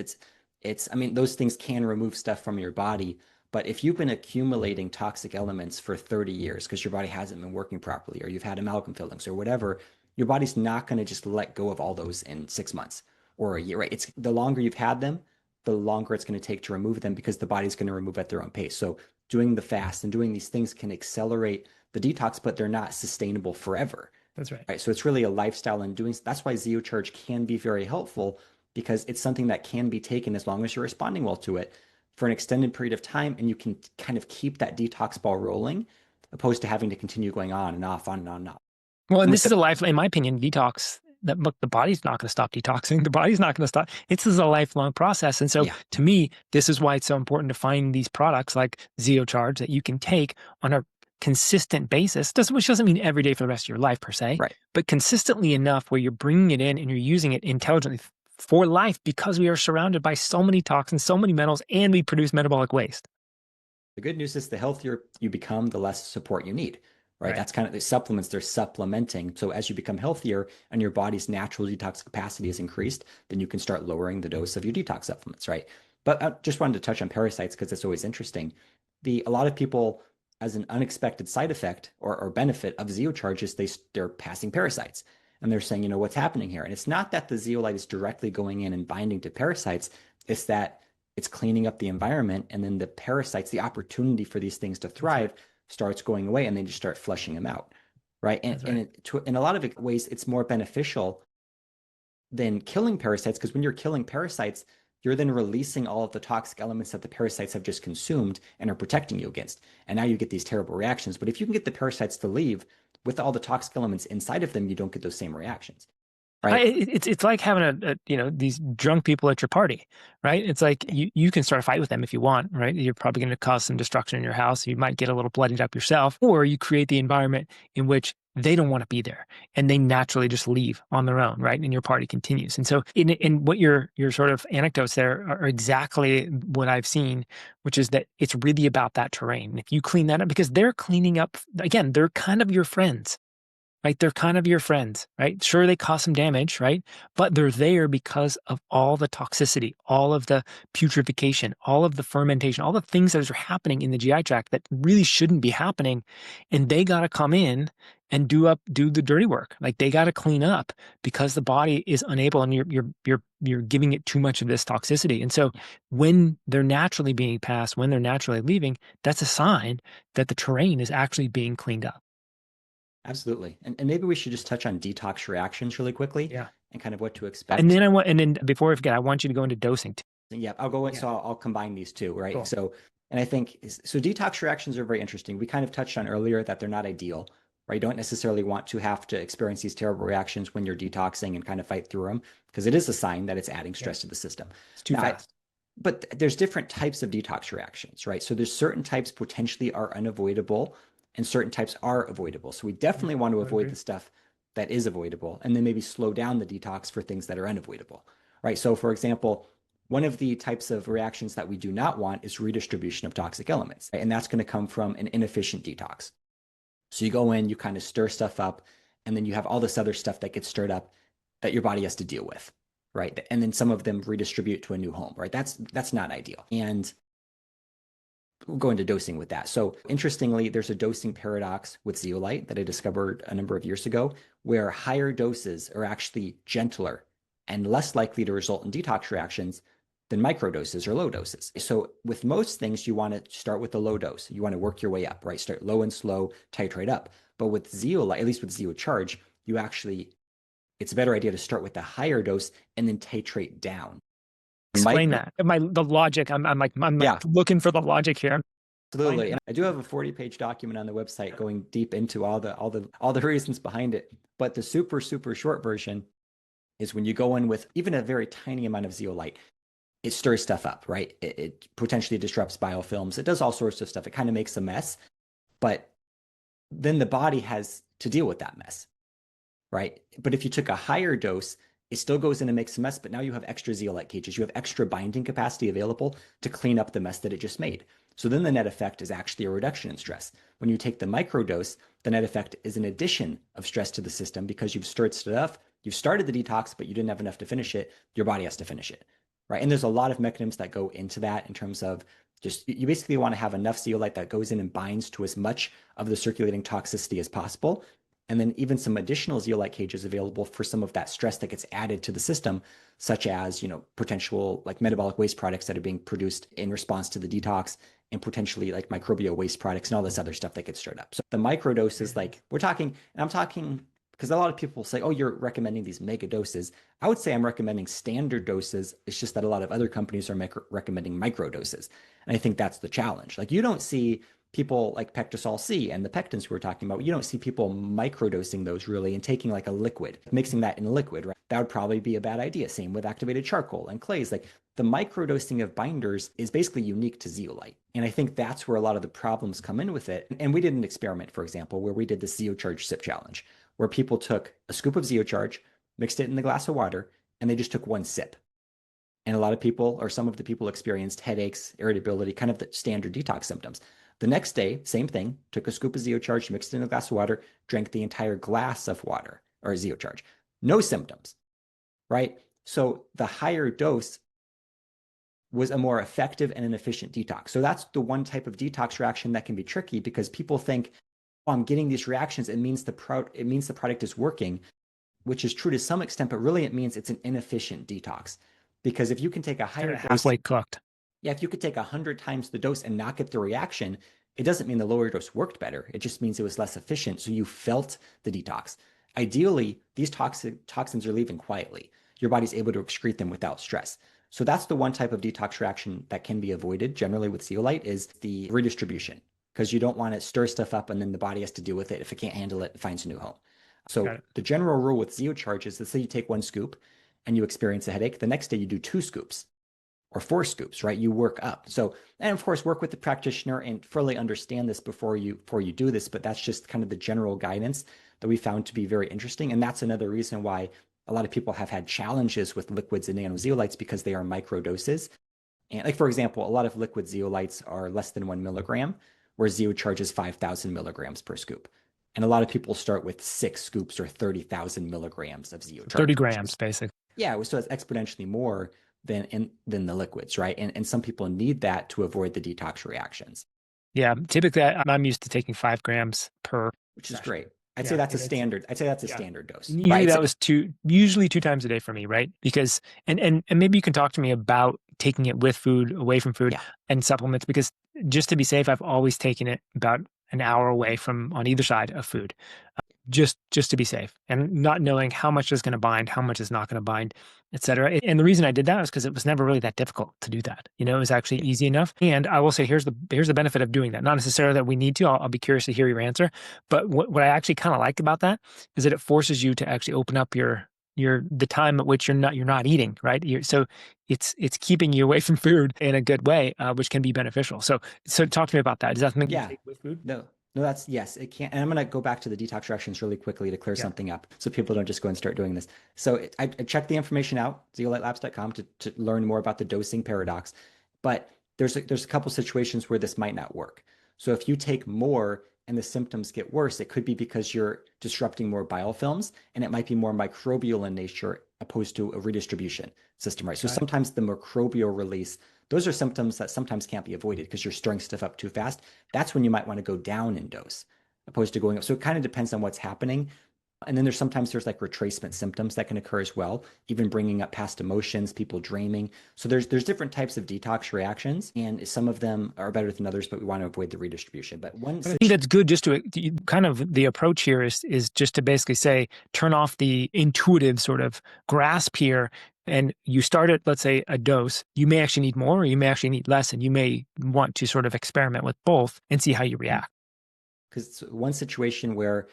I mean, those things can remove stuff from your body. But if you've been accumulating toxic elements for 30 years because your body hasn't been working properly or you've had amalgam fillings or whatever, your body's not going to just let go of all those in 6 months or a year, right? It's the longer you've had them, the longer it's going to take to remove them because the body's going to remove at their own pace. So doing the fast and doing these things can accelerate the detox, but they're not sustainable forever. That's right. Right. So it's really a lifestyle and doing that's why Zeocharge can be very helpful because it's something that can be taken as long as you're responding well to it for an extended period of time and you can kind of keep that detox ball rolling opposed to having to continue going on and off, on and on and off. Well, and this is a life, in my opinion, detox. That look, the body's not going to stop detoxing. The body's not going to stop. This is a lifelong process, and so to me, this is why it's so important to find these products like Zeocharge that you can take on a consistent basis. Which doesn't mean every day for the rest of your life per se, right? But consistently enough where you're bringing it in and you're using it intelligently for life because we are surrounded by so many toxins, so many metals, and we produce metabolic waste. The good news is the healthier you become, the less support you need. Right? That's kind of the supplements they're supplementing. So as you become healthier and your body's natural detox capacity is increased, then you can start lowering the dose of your detox supplements, right? But I just wanted to touch on parasites because it's always interesting. A lot of people, as an unexpected side effect or benefit of Zeocharge is they're passing parasites. And they're saying, what's happening here? And it's not that the zeolite is directly going in and binding to parasites. It's that it's cleaning up the environment and then the parasites, the opportunity for these things to thrive starts going away and they just start flushing them out, right? And in a lot of ways, it's more beneficial than killing parasites because when you're killing parasites, you're then releasing all of the toxic elements that the parasites have just consumed and are protecting you against. And now you get these terrible reactions. But if you can get the parasites to leave with all the toxic elements inside of them, you don't get those same reactions. Right. It's like having these drunk people at your party, right? It's like you can start a fight with them if you want, right? You're probably going to cause some destruction in your house. You might get a little bloodied up yourself, or you create the environment in which they don't want to be there, and they naturally just leave on their own, right? And your party continues. And so, in what your sort of anecdotes there are exactly what I've seen, which is that it's really about that terrain. And if you clean that up, because they're cleaning up again, they're kind of your friends, right? They're kind of your friends, right? Sure, they cause some damage, right? But they're there because of all the toxicity, all of the putrefaction, all of the fermentation, all the things that are happening in the GI tract that really shouldn't be happening. And they got to come in and do the dirty work. Like they got to clean up because the body is unable, and you're giving it too much of this toxicity. And so Yeah, when they're naturally being passed, when they're naturally leaving, that's a sign that the terrain is actually being cleaned up. absolutely. And maybe we should just touch on detox reactions really quickly Yeah. and kind of what to And expect. then before I forget, I want you to go into dosing too. Yeah, I'll go in. Yeah, So I'll combine these two, right? cool. So, and I think so. Detox reactions are very interesting. We kind of touched on earlier that they're not ideal, right? You don't necessarily want to have to experience these terrible reactions when you're detoxing and kind of fight through them because it is a sign that it's adding Yeah, stress to the system. it's too Now, fast. but there's different types of detox reactions, right? So there's certain types potentially are unavoidable and certain types are avoidable. So we Yeah, definitely want to I would avoid agree. the stuff that is avoidable and then maybe slow down the detox for things that are unavoidable, right? So for example, one of the types of reactions that we do not want is redistribution of toxic elements, right? And that's going to come from an inefficient detox. So you go in, you kind of stir stuff up, and then you have all this other stuff that gets stirred up that your body has to deal with, right? And then some of them redistribute to a new home, right? That's not ideal. And we'll go into dosing with that. So interestingly, there's a dosing paradox with zeolite that I discovered a number of years ago, where higher doses are actually gentler and less likely to result in detox reactions than microdoses or low doses. So with most things, you want to start with a low dose. You want to work your way up, right? Start low and slow, titrate up. But with zeolite, at least with Zeocharge, you actually, it's a better idea to start with a higher dose and then titrate down. Explain Micro, that. The logic. I'm like yeah, looking for the logic here. Explain absolutely. it. And I do have a 40-page document on the website going deep into all the reasons behind it. But the super short version is when you go in with even a very tiny amount of zeolite, it stirs stuff up, right? It potentially disrupts biofilms. It does all sorts of stuff. It kind of makes a mess, but then the body has to deal with that mess, right? But if you took a higher dose, it still goes in and makes a mess, but now you have extra zeolite cages. You have extra binding capacity available to clean up the mess that it just made. So then the net effect is actually a reduction in stress. When you take the microdose, the net effect is an addition of stress to the system because you've stirred stuff, you've started the detox, but you didn't have enough to finish it. Your body has to finish it, right? And there's a lot of mechanisms that go into that in terms of just you basically want to have enough zeolite that goes in and binds to as much of the circulating toxicity as possible, and then even some additional zeolite cages available for some of that stress that gets added to the system, such as potential like metabolic waste products that are being produced in response to the detox, and potentially like microbial waste products and all this other stuff that gets stirred up. So the microdoses, like we're talking, and I'm talking because a lot of people say, oh, you're recommending these mega doses. I would say I'm recommending standard doses. It's just that a lot of other companies are recommending micro doses. And I think that's the challenge. Like you don't see people like Pectosol C and the pectins we were talking about, you don't see people microdosing those really and taking like a liquid, mixing that in a liquid, right? That would probably be a bad idea. Same with activated charcoal and clays. Like the microdosing of binders is basically unique to zeolite. And I think that's where a lot of the problems come in with it. And we did an experiment, for example, where we did the Zeocharge sip challenge, where people took a scoop of Zeocharge, mixed it in a glass of water, and they just took one sip. And a lot of people, or some of the people, experienced headaches, irritability, kind of the standard detox symptoms. The next day, same thing, took a scoop of Zeocharge, mixed it in a glass of water, drank the entire glass of water or Zeocharge. No symptoms, right? So the higher dose was a more effective and an efficient detox. So that's the one type of detox reaction that can be tricky because people think, oh, I'm getting these reactions. It means the product is working, which is true to some extent, but really it means it's an inefficient detox. Because if you can take a Kind higher of dose, halfway cooked. yeah, if you could take 100 times the dose and not get the reaction, it doesn't mean the lower dose worked better. It just means it was less efficient. So you felt the detox. Ideally, these toxins are leaving quietly. Your body's able to excrete them without stress. So that's the one type of detox reaction that can be avoided generally with zeolite is the redistribution because you don't want to stir stuff up and then the body has to deal with it. If it can't handle it, it finds a new home. Got So it. the general rule with Zeocharge is, let's say you take one scoop and you experience a headache. The next day you do two scoops or 4 scoops, right? You work up. So, and of course, work with the practitioner and fully understand this before you do this. But that's just kind of the general guidance that we found to be very interesting. And that's another reason why a lot of people have had challenges with liquids and nano zeolites because they are micro doses. And like, for example, a lot of liquid zeolites are less than 1 milligram, where Zeocharge is 5,000 milligrams per scoop. And a lot of people start with 6 scoops or 30,000 milligrams of Zeocharge. 30 grams, basically. Yeah, so it's exponentially more than the liquids, right? And some people need that to avoid the detox reactions. Yeah, typically I'm used to taking 5 grams per which is session. great. I'd Yeah, say that's a it's standard. I'd say that's a yeah. standard dose. Usually Right. that was usually 2 times a day for me, right? Because and maybe you can talk to me about taking it with food, away from food, Yeah. and supplements. Because just to be safe, I've always taken it about an hour away from on either side of food, just to be safe, and not knowing how much is going to bind, how much is not going to bind, et cetera. And the reason I did that was because it was never really that difficult to do that. You know, it was actually easy enough. And I will say, here's the benefit of doing that. Not necessarily that we need to. I'll be curious to hear your answer. But what I actually kind of like about that is that it forces you to actually open up the time at which you're not eating, right? So it's keeping you away from food in a good way, which can be beneficial. So talk to me about that. Does that something you Yeah. take with food? No, that's yes, it can. And I'm going to go back to the detox reactions really quickly to clear Yeah. something up so people don't just go and start doing this. So I checked the information out, zeolitelabs.com, to learn more about the dosing paradox. But there's a couple situations where this might not work. So if you take more and the symptoms get worse, it could be because you're disrupting more biofilms, and it might be more microbial in nature opposed to a redistribution system, right? So sometimes the microbial release, those are symptoms that sometimes can't be avoided because you're stirring stuff up too fast. That's when you might want to go down in dose opposed to going up. So it kind of depends on what's happening. And then there's like retracement symptoms that can occur as well, even bringing up past emotions, people dreaming. So there's different types of detox reactions, and some of them are better than others, but we want to avoid the redistribution. But I think that's good. Just to kind of the approach here is just to basically say, turn off the intuitive sort of grasp here. And you start at, let's say, a dose. You may actually need more, or you may actually need less, and you may want to sort of experiment with both and see how you react. Because it's one situation where,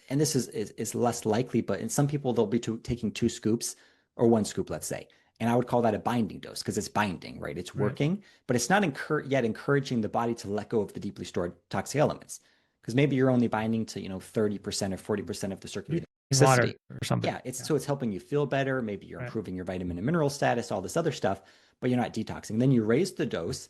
and this is less likely, but in some people they'll be taking 2 scoops or 1 scoop, let's say. And I would call that a binding dose because it's binding, right? It's working, but it's not yet encouraging the body to let go of the deeply stored toxic elements. Because maybe you're only binding to 30% or 40% of the circulating Water toxicity. or something. Yeah, so it's helping you feel better. Maybe you're improving your vitamin and mineral status, all this other stuff, but you're not detoxing. Then you raise the dose,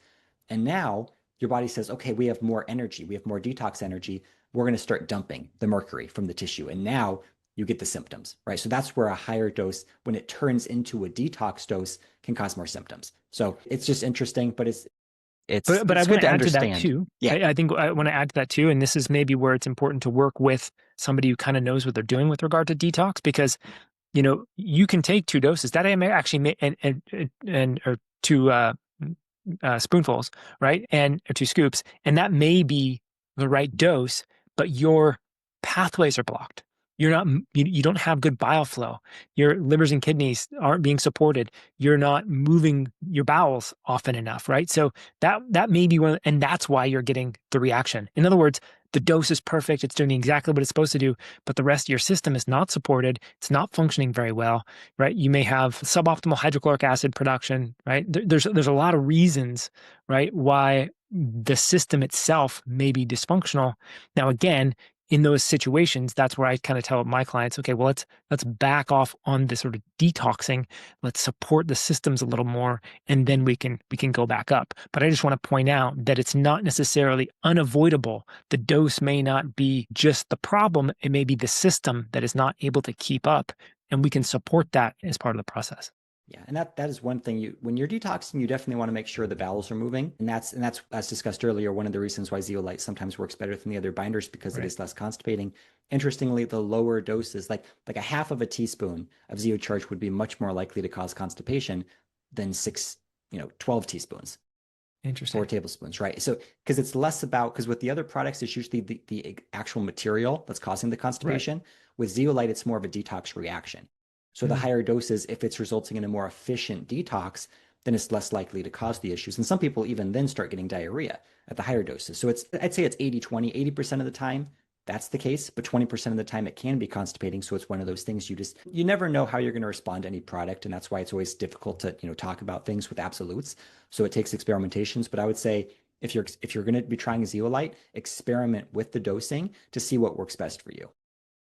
and now your body says, okay, we have more energy, we have more detox energy. We're going to start dumping the mercury from the tissue, and now you get the symptoms, right? So that's where a higher dose, when it turns into a detox dose, can cause more symptoms. So it's just interesting, but But I want to add to that too. Yeah. I think I want to add to that too. And this is maybe where it's important to work with somebody who kind of knows what they're doing with regard to detox, because, you can take 2 doses that I may actually and or 2 spoonfuls, right? Or 2 scoops. And that may be the right dose, but your pathways are blocked. You don't have good bile flow. Your livers and kidneys aren't being supported. You're not moving your bowels often enough, right? So that may be and that's why you're getting the reaction. In other words, the dose is perfect. It's doing exactly what it's supposed to do, but the rest of your system is not supported. It's not functioning very well, right? You may have suboptimal hydrochloric acid production, right? There's a lot of reasons, right, why the system itself may be dysfunctional. Now, again, in those situations, that's where I kind of tell my clients, okay, well, let's back off on this sort of detoxing. Let's support the systems a little more, and then we can go back up. But I just want to point out that it's not necessarily unavoidable. The dose may not be just the problem. It may be the system that is not able to keep up, and we can support that as part of the process. Yeah, and that is one thing. When you're detoxing, you definitely want to make sure the bowels are moving, and that's as discussed earlier, one of the reasons why zeolite sometimes works better than the other binders, because it is less constipating. Interestingly, the lower doses, like a half of a teaspoon of Zeocharge, would be much more likely to cause constipation than 12 teaspoons. Interesting. 4 tablespoons, right? So because it's less about, because with the other products, it's usually the actual material that's causing the constipation. Right. With zeolite, it's more of a detox reaction. So the higher doses, if it's resulting in a more efficient detox, then it's less likely to cause the issues. And some people even then start getting diarrhea at the higher doses. So I'd say it's 80-20, 80% of the time, that's the case, but 20% of the time it can be constipating. So it's one of those things you never know how you're going to respond to any product. And that's why it's always difficult to, talk about things with absolutes. So it takes experimentations. But I would say if you're going to be trying zeolite, experiment with the dosing to see what works best for you.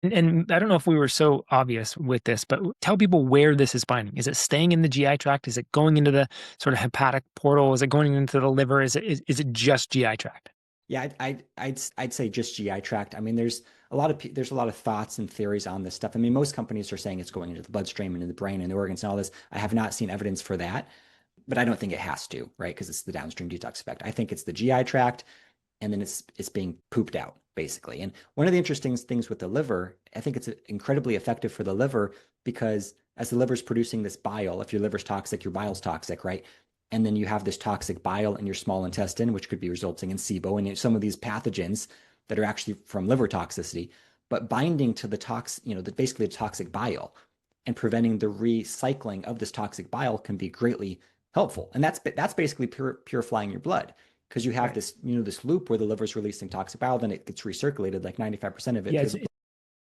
And I don't know if we were so obvious with this, but tell people where this is binding. Is it staying in the GI tract? Is it going into the sort of hepatic portal? Is it going into the liver? Is it just GI tract? Yeah, I'd say just GI tract. I mean, there's a lot of thoughts and theories on this stuff. I mean, most companies are saying it's going into the bloodstream and in the brain and the organs and all this. I have not seen evidence for that, but I don't think it has to, right? Because it's the downstream detox effect. I think it's the GI tract, and then it's being pooped out basically. And one of the interesting things with the liver, I think it's incredibly effective for the liver because as the liver's producing this bile, if your liver's toxic, your bile's toxic, right? And then you have this toxic bile in your small intestine, which could be resulting in SIBO and some of these pathogens that are actually from liver toxicity, but binding to basically the toxic bile and preventing the recycling of this toxic bile can be greatly helpful. And that's basically purifying your blood because you have Right. this loop where the liver's releasing toxic bile, then it gets recirculated like 95% of it Yeah, through it's the blood.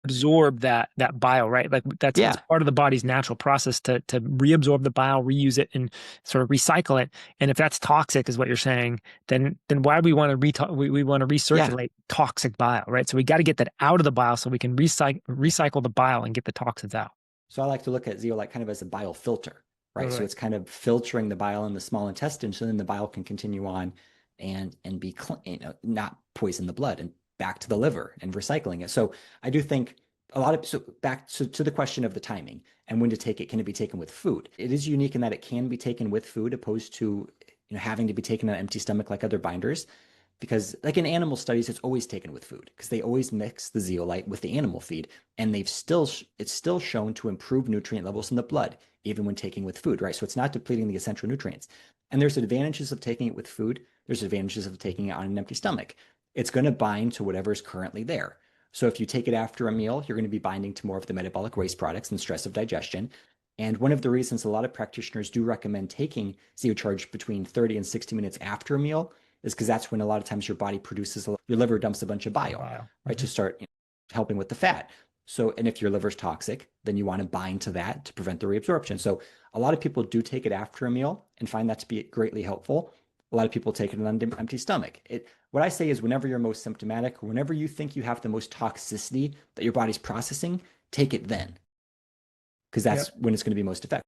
absorb that bile, right? Like it's Yeah. part of the body's natural process to reabsorb the bile, reuse it, and sort of recycle it. And if that's toxic, is what you're saying, then why do we want to we want to Yeah. recirculate toxic bile, right? So we got to get that out of the bile so we can recycle the bile and get the toxins out. So I like to look at zeolite kind of as a bile filter, right? So Right. it's kind of filtering the bile in the small intestine, so then the bile can continue on and be not poison the blood and back to the liver and recycling it. So I do think to the question of the timing and when to take it, can it be taken with food? It is unique in that it can be taken with food opposed to having to be taken on an empty stomach like other binders because like in animal studies it's always taken with food because they always mix the zeolite with the animal feed and it's still shown to improve nutrient levels in the blood even when taking with food, right? So it's not depleting the essential nutrients. And there's advantages of taking it with food, there's advantages of taking it on an empty stomach. It's going to bind to whatever is currently there. So if you take it after a meal, you're going to be binding to more of the metabolic waste products and stress of digestion. And one of the reasons a lot of practitioners do recommend taking Zeocharge between 30 and 60 minutes after a meal is because that's when a lot of times your body your liver dumps a bunch of bile, Bile. right, to start helping with the fat. So, and if your liver's toxic, then you want to bind to that to prevent the reabsorption. So, a lot of people do take it after a meal and find that to be greatly helpful. A lot of people take it on an empty stomach. What I say is, whenever you're most symptomatic, whenever you think you have the most toxicity that your body's processing, take it then, because Yeah. that's when it's going to be most effective.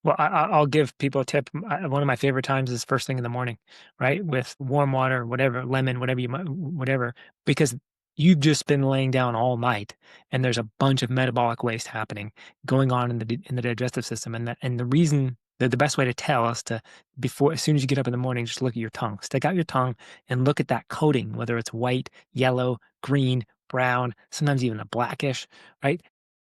Well, I'll give people a tip. One of my favorite times is first thing in the morning, right? With warm water, whatever, lemon, whatever you might, whatever, because you've just been laying down all night, and there's a bunch of metabolic waste happening going on in the digestive system, and the reason that the best way to tell is to before as soon as you get up in the morning, just look at your tongue, stick out your tongue, and look at that coating, whether it's white, yellow, green, brown, sometimes even a blackish, right?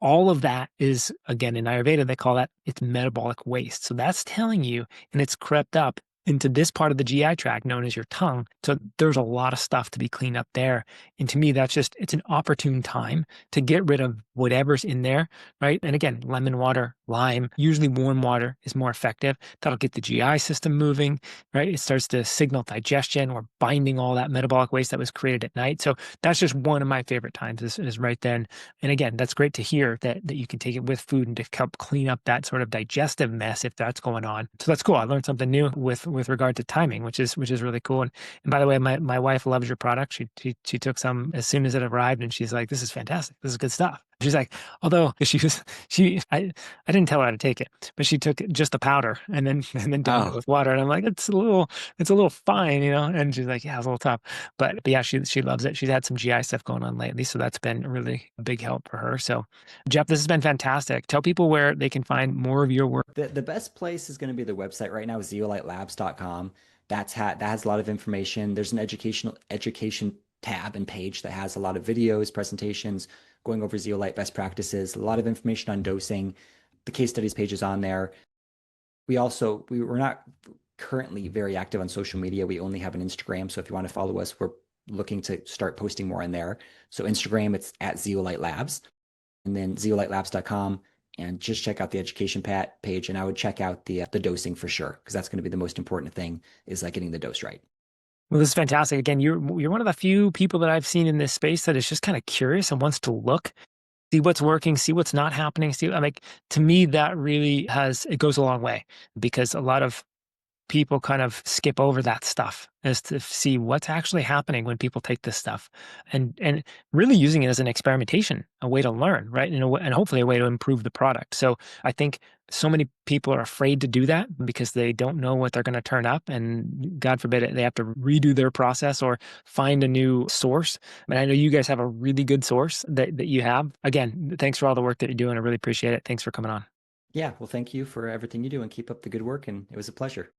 All of that is, again, in Ayurveda, they call that it's metabolic waste. So that's telling you, and it's crept up into this part of the GI tract known as your tongue. So there's a lot of stuff to be cleaned up there. And to me, it's an opportune time to get rid of whatever's in there, right? And again, lemon water, lime, usually warm water is more effective. That'll get the GI system moving, right? It starts to signal digestion or binding all that metabolic waste that was created at night. So that's just one of my favorite times is right then. And again, that's great to hear that you can take it with food and to help clean up that sort of digestive mess if that's going on. So that's cool. I learned something new with regard to timing, which is really cool. And by the way, my wife loves your product. She took some as soon as it arrived, and she's like, "This is fantastic. This is good stuff." She's like, although I didn't tell her how to take it, but she took just the powder and then downed it Oh, with water, and I'm like, it's a little fine, you know. And she's like, yeah, it's a little tough, but yeah, she loves it. She's had some GI stuff going on lately, so that's been really a big help for her. So, Jeff, this has been fantastic. Tell people where they can find more of your work. the best place is going to be the website right now, zeolitelabs.com. That has a lot of information. There's an education tab and page that has a lot of videos, presentations, going over zeolite best practices, a lot of information on dosing. The case studies page is on there. We're not currently very active on social media. We only have an Instagram. So if you want to follow us, we're looking to start posting more in there. So Instagram, it's at Zeolite Labs, and then zeolitelabs.com, and just check out the education page. And I would check out the dosing for sure, because that's going to be the most important thing is like getting the dose right. Well, this is fantastic. Again, you're one of the few people that I've seen in this space that is just kind of curious and wants to look, see what's working, see what's not happening. See, I mean, to me, that really it goes a long way because a lot of people kind of skip over that stuff as to see what's actually happening when people take this stuff and really using it as an experimentation, a way to learn, right? And hopefully a way to improve the product. So I think so many people are afraid to do that because they don't know what they're going to turn up, and God forbid it, they have to redo their process or find a new source. I mean, I know you guys have a really good source that you have. Again, thanks for all the work that you're doing. I really appreciate it. Thanks for coming on. Yeah, well, thank you for everything you do and keep up the good work. And it was a pleasure.